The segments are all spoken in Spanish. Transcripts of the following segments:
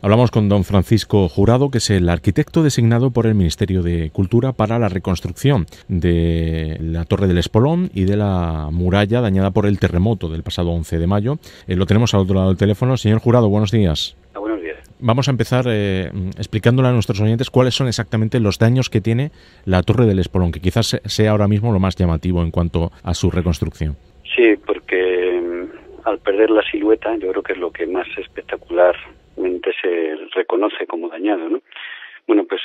Hablamos con don Francisco Jurado, que es el arquitecto designado por el Ministerio de Cultura para la reconstrucción de la Torre del Espolón y de la muralla dañada por el terremoto del pasado 11 de mayo. Lo tenemos al otro lado del teléfono. Señor Jurado, buenos días. Buenos días. Vamos a empezar explicándole a nuestros oyentes cuáles son exactamente los daños que tiene la Torre del Espolón, que quizás sea ahora mismo lo más llamativo en cuanto a su reconstrucción. Sí, porque al perder la silueta, yo creo que es lo que más espectacularmente se reconoce como dañado, ¿no? Bueno, pues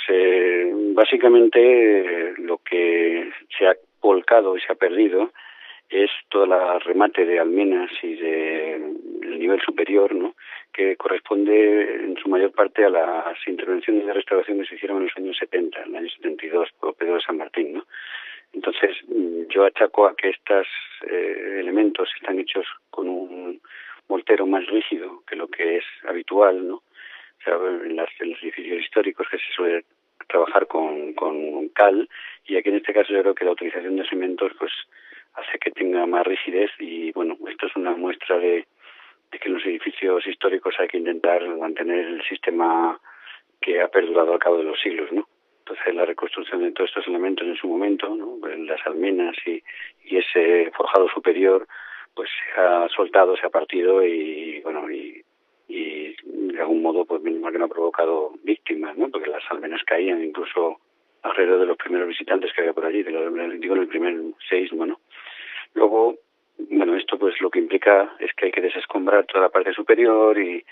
básicamente lo que se ha volcado y se ha perdido es todo el remate de almenas y del nivel superior, ¿no?, que corresponde en su mayor parte a las intervenciones de restauración que se hicieron en los años 70, en el año 72, por Pedro de San Martín, ¿no? Entonces, yo achaco a que estos elementos están hechos con un mortero más rígido que lo que es habitual, ¿no? O sea, en los edificios históricos que se suele trabajar con cal, y aquí en este caso yo creo que la utilización de cementos pues hace que tenga más rigidez, y bueno, esto es una muestra de que en los edificios históricos hay que intentar mantener el sistema que ha perdurado al cabo de los siglos, ¿no? Entonces la reconstrucción de todos estos elementos en su momento, ¿no?, las almenas y ese forjado superior, pues se ha soltado, se ha partido y bueno, y de algún modo pues menos mal que no ha provocado víctimas, ¿no?, porque las almenas caían incluso alrededor de los primeros visitantes que había por allí, digo en el primer seísmo, ¿no? Luego, bueno, esto pues lo que implica es que hay que desescombrar toda la parte superior y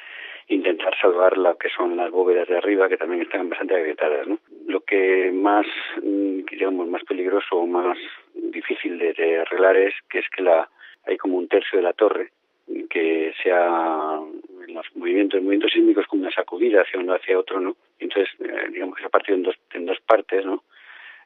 intentar salvar lo que son las bóvedas de arriba, que también están bastante agrietadas, ¿no? Lo que más, digamos, más peligroso o más difícil de arreglar es que hay como un tercio de la torre que en los movimientos sísmicos, como una sacudida hacia uno hacia otro, ¿no? Entonces, digamos que se ha partido en dos partes, ¿no?,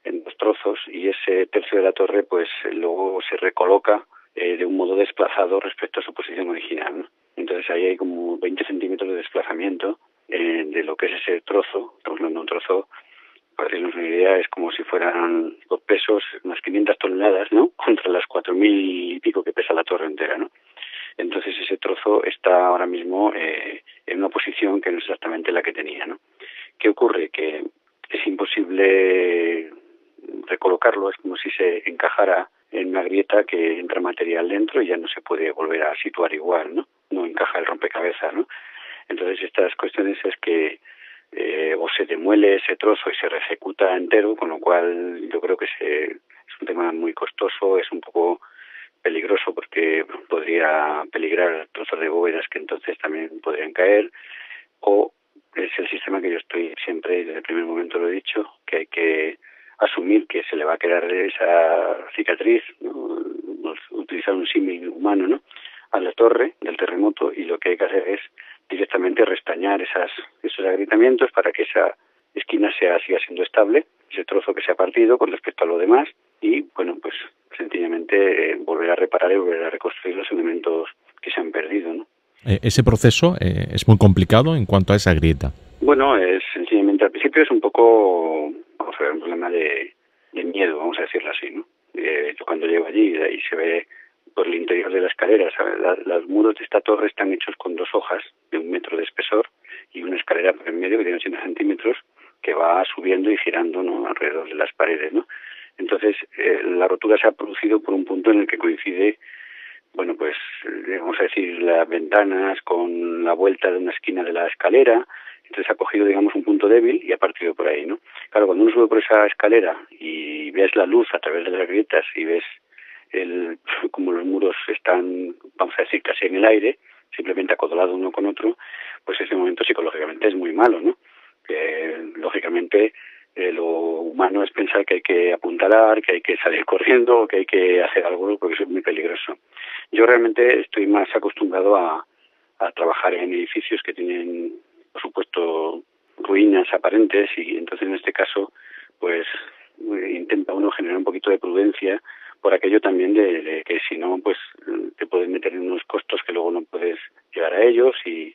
en dos trozos, y ese tercio de la torre pues luego se recoloca de un modo desplazado respecto a su posición original, ¿no? Entonces ahí hay como 20 centímetros de desplazamiento de lo que es ese trozo. Estamos hablando de un trozo, para hacernos una idea, es como si fueran los pesos, unas 500 toneladas, ¿no?, contra las 4.000 y pico que pesa la torre entera, ¿no? Entonces ese trozo está ahora mismo en una posición que no es exactamente la que tenía, ¿no? ¿Qué ocurre? Que es imposible recolocarlo, es como si se encajara en una grieta que entra material dentro y ya no se puede volver a situar igual, ¿no? No encaja el rompecabezas, ¿no? Entonces estas cuestiones es que o se demuele ese trozo y se reejecuta entero, con lo cual yo creo que es un tema muy costoso, es un poco peligroso porque podría peligrar trozos de bóvedas que entonces también podrían caer, o es el sistema que yo estoy siempre, desde el primer momento lo he dicho, que hay que asumir que se le va a quedar esa cicatriz, ¿no?, utilizar un símil humano, ¿no?, a la torre del terremoto, y lo que hay que hacer es directamente restañar esos agrietamientos para que esa esquina siga siendo estable, ese trozo que se ha partido con respecto a lo demás, y bueno, pues sencillamente volver a reparar y volver a reconstruir los elementos que se han perdido, ¿no? Ese proceso es muy complicado en cuanto a esa grieta. Bueno, es sencillamente al principio es un poco, vamos a ver, un problema de miedo, vamos a decirlo así, ¿no? Yo cuando llego allí, de ahí se ve por el interior de la escalera, ¿sabes? Los muros de esta torre están hechos con dos hojas de 1 metro de espesor y una escalera por en medio que tiene 80 centímetros que va subiendo y girando, ¿no?, alrededor de las paredes, ¿no? Entonces, la rotura se ha producido por un punto en el que coincide, bueno, pues vamos a decir, las ventanas con la vuelta de una esquina de la escalera. Entonces ha cogido, digamos, un punto débil y ha partido por ahí, ¿no? Claro, cuando uno sube por esa escalera y ves la luz a través de las grietas y ves como los muros están, vamos a decir, casi en el aire, simplemente acodolados uno con otro, pues ese momento psicológicamente es muy malo, ¿no? Lógicamente lo humano es pensar que hay que apuntalar, que hay que salir corriendo, que hay que hacer algo, porque eso es muy peligroso. Yo realmente estoy más acostumbrado a trabajar en edificios que tienen, por supuesto, ruinas aparentes, y entonces en este caso pues intenta uno generar un poquito de prudencia por aquello también de que si no pues te puedes meter en unos costos que luego no puedes llegar a ellos, y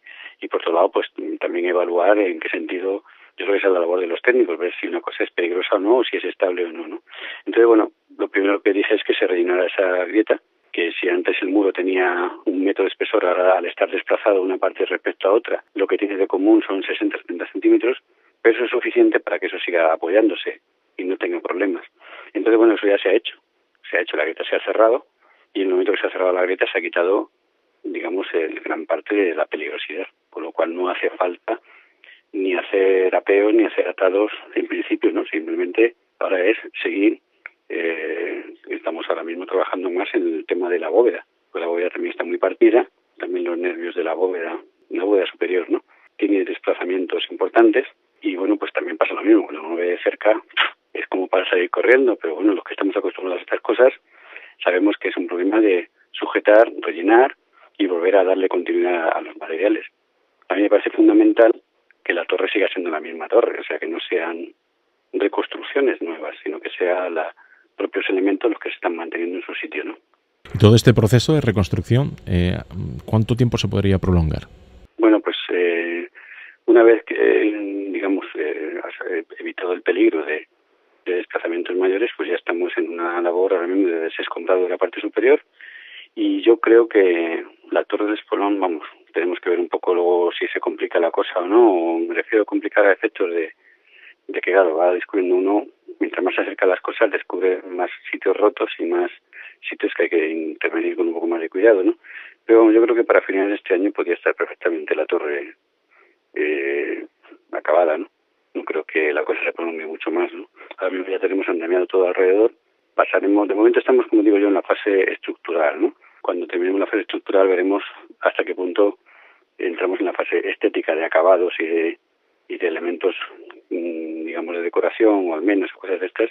por otro lado pues también evaluar en qué sentido. Yo creo que esa es la labor de los técnicos, ver si una cosa es peligrosa o no, o si es estable o no, ¿no? Entonces, bueno, lo primero que dije es que se rellenara esa grieta, que si antes el muro tenía 1 metro de espesor, ahora al estar desplazado una parte respecto a otra, lo que tiene de común son 60-70 centímetros, pero eso es suficiente para que eso siga apoyándose y no tenga problemas. Entonces, bueno, eso ya se ha hecho. La grieta se ha cerrado, y en el momento que se ha cerrado la grieta se ha quitado, digamos, gran parte de la peligrosidad, con lo cual no hace falta ni hacer apeos ni hacer atados en principio, ¿no? Simplemente ahora es seguir. Estamos ahora mismo trabajando más en el tema de la bóveda, pues la bóveda también está muy partida, también los nervios de la bóveda superior, ¿no? Tiene desplazamientos importantes, y bueno, pues también pasa lo mismo, cuando uno ve de cerca es como para salir corriendo, pero bueno, los que estamos acostumbrados a estas cosas sabemos que es un problema de sujetar, rellenar y volver a darle continuidad a los materiales. A mí me parece fundamental que la torre siga siendo la misma torre, o sea, que no sean reconstrucciones nuevas, sino que sean los propios elementos los que se están manteniendo en su sitio, ¿no? Todo este proceso de reconstrucción, ¿cuánto tiempo se podría prolongar? Bueno, pues una vez que, digamos, has evitado el peligro de desplazamientos mayores, pues ya estamos en una labor ahora mismo de desescombrado de la parte superior, y yo creo que la torre del espolón, vamos, tenemos que ver un poco luego si se complica la cosa o no, o me refiero a complicar a efectos de que, claro, va descubriendo uno, mientras más se acerca a las cosas, descubre más sitios rotos y más sitios que hay que intervenir con un poco más de cuidado, ¿no? Pero bueno, yo creo que para finales de este año podría estar perfectamente la torre acabada, ¿no? No creo que la cosa se prolongue mucho más, ¿no? Ahora mismo ya tenemos andamiado todo alrededor. Pasaremos, de momento estamos, como digo yo, en la fase estructural, ¿no? Cuando terminemos la fase estructural veremos hasta qué punto entramos en la fase estética de acabados y de elementos, digamos, de decoración, o al menos cosas de estas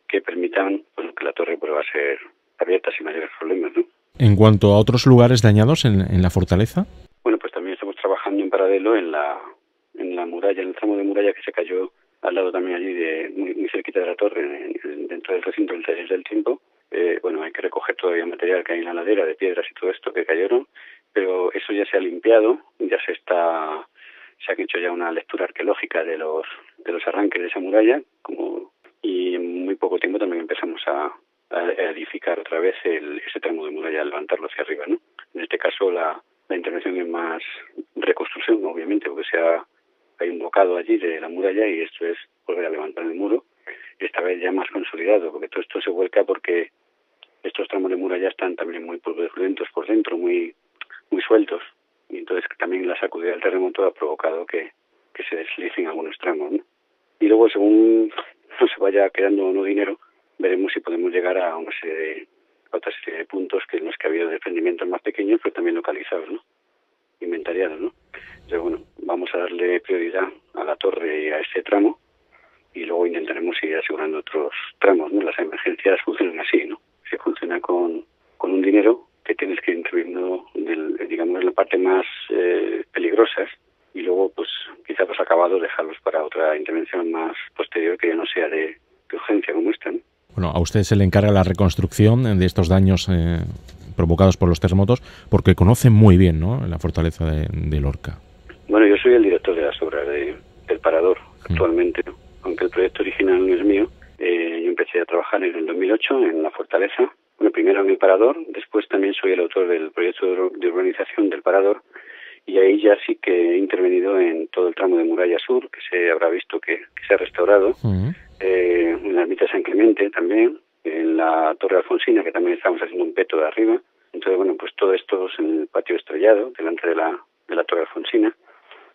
que permitan, pues, que la torre pueda ser abierta sin mayores problemas, ¿no? En cuanto a otros lugares dañados en la fortaleza. Bueno, pues también estamos trabajando en paralelo en la muralla, en el tramo de muralla que se cayó al lado también allí, muy cerquita de la torre, dentro del recinto del Taller del Tiempo. Bueno, hay que recoger todavía material que hay en la ladera, de piedras y todo esto que cayeron, pero eso ya se ha limpiado, ya se ha hecho ya una lectura arqueológica de los arranques de esa muralla, y en muy poco tiempo también empezamos a edificar otra vez ese tramo de muralla, a levantarlo hacia arriba, ¿no? En este caso la intervención es más reconstrucción, obviamente, porque hay un bocado allí de la muralla, y esto es volver a levantar el muro, esta vez ya más consolidado, porque todo esto se vuelca porque estos tramos de muralla están también muy pulverulentos por dentro, muy sueltos, y entonces también la sacudida del terremoto ha provocado que se deslicen algunos tramos, ¿no? Y luego, según no se vaya quedando o no dinero, veremos si podemos llegar a otra serie de puntos en los que ha habido desprendimientos más pequeños, pero también localizados, ¿no? Inventariados, ¿no? Entonces, bueno, vamos a darle prioridad a la torre y a este tramo, y luego intentaremos ir asegurando otros tramos, ¿no? Las emergencias funcionan así, ¿no? Se funciona con un dinero que tienes que ir interviniendo, digamos, en la parte más peligrosas, y luego, pues, quizá los acabados dejarlos para otra intervención más posterior que ya no sea de urgencia como esta, ¿no? Bueno, a usted se le encarga la reconstrucción de estos daños provocados por los terremotos, porque conoce muy bien, ¿no?, la fortaleza de Lorca. Bueno, yo soy el director de las obras del Parador actualmente, ¿no? Aunque el proyecto original no es mío. Yo empecé a trabajar en el 2008 en la fortaleza. Bueno, primero en el Parador, después también soy el autor del proyecto de urbanización del Parador, y ahí ya sí que he intervenido en todo el tramo de muralla sur, que se habrá visto que se ha restaurado, en la ermita de San Clemente también, en la Torre Alfonsina, que también estamos haciendo un peto de arriba. Entonces, bueno, pues todo esto es en el patio estrellado, delante de la Torre Alfonsina.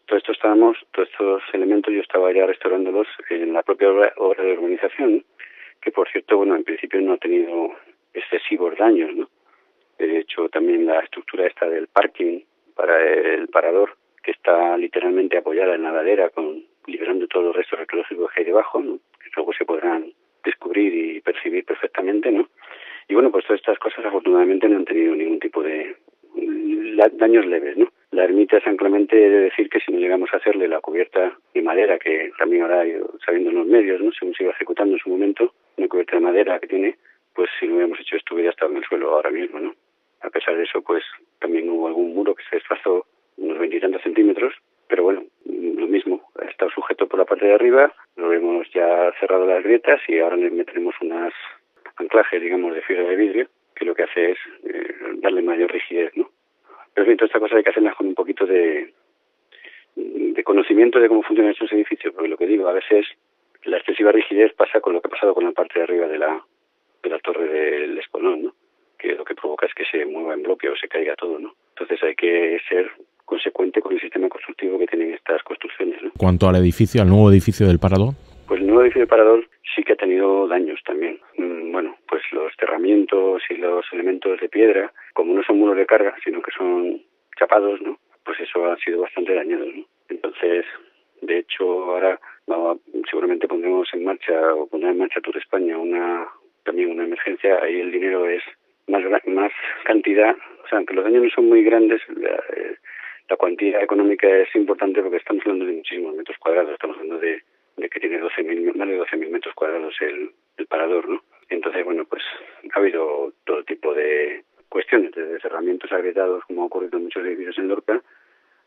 Todos estos elementos yo estaba ya restaurándolos en la propia obra de urbanización, que por cierto, bueno, en principio no ha tenido excesivos daños, ¿no? De hecho, también la estructura esta del parking para el Parador, que está literalmente apoyada en la ladera, liberando todos los restos arqueológicos que hay debajo, ¿no?, que luego se podrán descubrir y percibir perfectamente, ¿no? Y bueno, pues todas estas cosas afortunadamente no han tenido ningún tipo de daños leves, ¿no? La ermita de San Clemente, he de decir que si no llegamos a hacerle la cubierta de madera, que también ahora sabiendo en los medios, ¿no?, según se iba ejecutando en su momento, una cubierta de madera que tiene, pues si no hubiéramos hecho esto hubiera estado en el suelo ahora mismo, ¿no? A pesar de eso, pues también hubo algún muro que se desplazó unos 20 y tantos centímetros, pero bueno, lo mismo, ha estado sujeto por la parte de arriba, lo hemos ya cerrado las grietas y ahora le meteremos unos anclajes, digamos, de fibra de vidrio, que lo que hace es darle mayor rigidez, ¿no? Pero en fin, todas estas cosas hay que hacerlas con un poquito de conocimiento de cómo funcionan estos edificios, porque lo que digo, a veces la excesiva rigidez pasa con lo que ha pasado con la parte de arriba de la torre del espolón, ¿no? Que lo que provoca es que se mueva en bloque o se caiga todo, ¿no? Entonces hay que ser consecuente con el sistema constructivo que tienen estas construcciones, ¿no? Cuanto al edificio, al nuevo edificio del Parador. Pues el nuevo edificio del Parador sí que ha tenido daños también. Bueno, pues los cerramientos y los elementos de piedra, como no son muros de carga, sino que son chapados, ¿no? Pues eso ha sido bastante dañado, ¿no? Entonces, de hecho, ahora seguramente pondrá en marcha Tour España también una emergencia. Ahí el dinero es más cantidad, o sea, aunque los daños no son muy grandes, la cuantía económica es importante porque estamos hablando de muchísimos metros cuadrados, estamos hablando de que tiene más de 12.000 metros cuadrados el Parador, ¿no? Entonces, bueno, pues ha habido todo tipo de cuestiones, desde cerramientos agrietados, como ha ocurrido en muchos edificios en Lorca,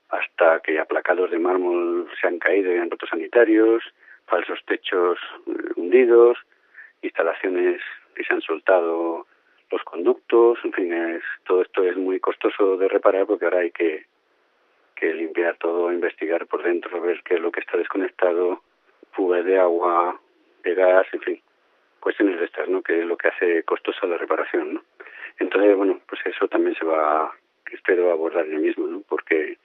hasta que aplacados de mármol se han caído y han roto sanitarios, falsos techos hundidos, instalaciones que se han soltado los conductos, en fin, todo esto es muy costoso de reparar porque ahora hay que limpiar todo, investigar por dentro, ver qué es lo que está desconectado, fugas de agua, de gas, en fin, cuestiones de estas, ¿no? Que es lo que hace costosa la reparación, ¿no? Entonces, bueno, pues eso también espero abordar yo mismo, ¿no? Porque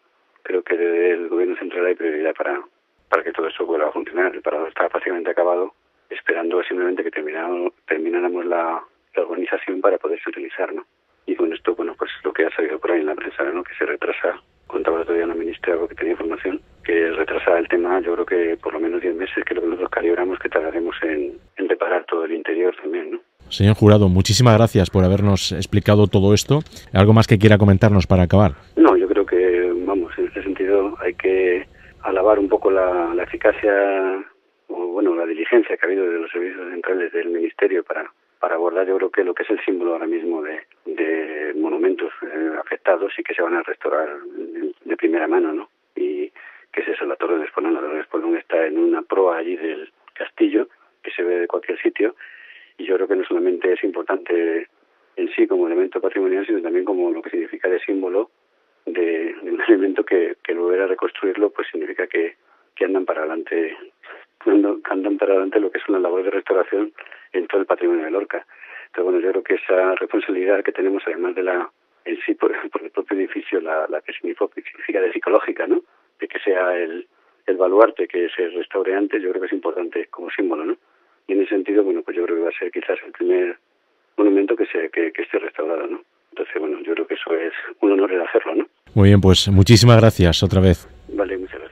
creo que desde el gobierno central hay prioridad para que todo eso vuelva a funcionar. El Parador está prácticamente acabado, esperando simplemente que termináramos la organización para poderse utilizar, ¿no? Y con esto, bueno, pues lo que ha salido por ahí en la prensa, ¿no? Que se retrasa, contaba el otro día la ministra porque tenía información, que retrasa el tema, yo creo que por lo menos 10 meses, que es lo que nosotros calibramos que tardaremos en reparar todo el interior también, ¿no? Señor Jurado, muchísimas gracias por habernos explicado todo esto. ¿Algo más que quiera comentarnos para acabar? No, yo creo que, vamos, en este sentido hay que alabar un poco la eficacia o, bueno, la diligencia que ha habido de los servicios centrales del Ministerio para abordar, yo creo que lo que es el símbolo ahora mismo de monumentos afectados y que se van a restaurar de primera mano, ¿no? Y que es eso, la Torre del Espolón. La Torre del Espolón está en una proa allí del castillo que se ve de cualquier sitio, y yo creo que no solamente es importante en sí como elemento patrimonial, sino también como lo que significa de símbolo de un elemento que volver a reconstruirlo, pues significa que andan para adelante lo que es una labor de restauración en todo el patrimonio de Lorca. Entonces, bueno, yo creo que esa responsabilidad que tenemos, además de en sí por el propio edificio, la que significa de psicológica, ¿no? De que sea el baluarte que se restaure antes, yo creo que es importante como símbolo, ¿no? Y en ese sentido, bueno, pues yo creo que va a ser quizás el primer monumento que esté restaurado, ¿no? Entonces, bueno, yo creo que eso es un honor el hacerlo, ¿no? Muy bien, pues muchísimas gracias otra vez. Vale, muchas gracias.